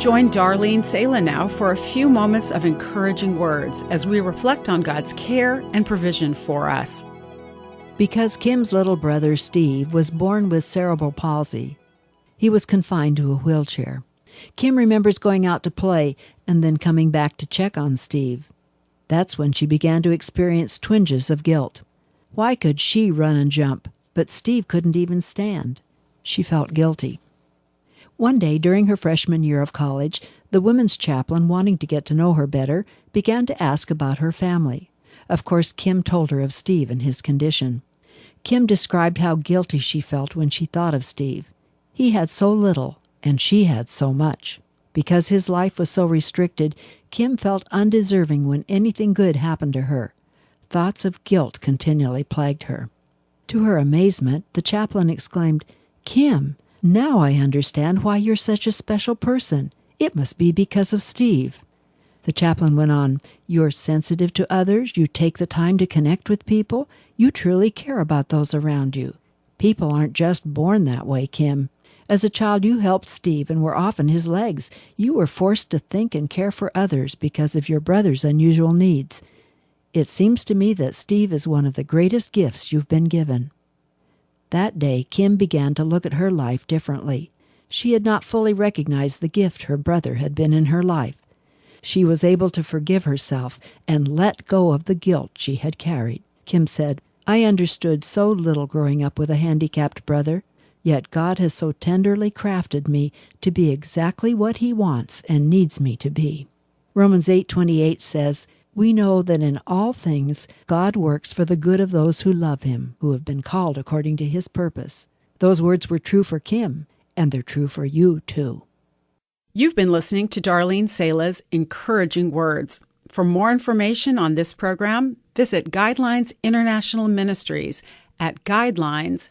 Join Darlene Sala now for a few moments of encouraging words as we reflect on God's care and provision for us. Because Kim's little brother, Steve, was born with cerebral palsy, he was confined to a wheelchair. Kim remembers going out to play and then coming back to check on Steve. That's when she began to experience twinges of guilt. Why could she run and jump, but Steve couldn't even stand? She felt guilty. One day during her freshman year of college, the women's chaplain, wanting to get to know her better, began to ask about her family. Of course, Kim told her of Steve and his condition. Kim described how guilty she felt when she thought of Steve. He had so little, and she had so much. Because his life was so restricted, Kim felt undeserving when anything good happened to her. Thoughts of guilt continually plagued her. To her amazement, the chaplain exclaimed, "Kim, now I understand why you're such a special person. It must be because of Steve." The chaplain went on, "You're sensitive to others, you take the time to connect with people, you truly care about those around you. People aren't just born that way, Kim. As a child, you helped Steve and were often his legs. You were forced to think and care for others because of your brother's unusual needs. It seems to me that Steve is one of the greatest gifts you've been given." That day, Kim began to look at her life differently. She had not fully recognized the gift her brother had been in her life. She was able to forgive herself and let go of the guilt she had carried. Kim said, "I understood so little growing up with a handicapped brother. Yet God has so tenderly crafted me to be exactly what He wants and needs me to be." Romans 8:28 says, "We know that in all things God works for the good of those who love Him, who have been called according to His purpose." Those words were true for Kim, and they're true for you too. You've been listening to Darlene Sala's encouraging words. For more information on this program, visit Guidelines International Ministries at guidelines.org.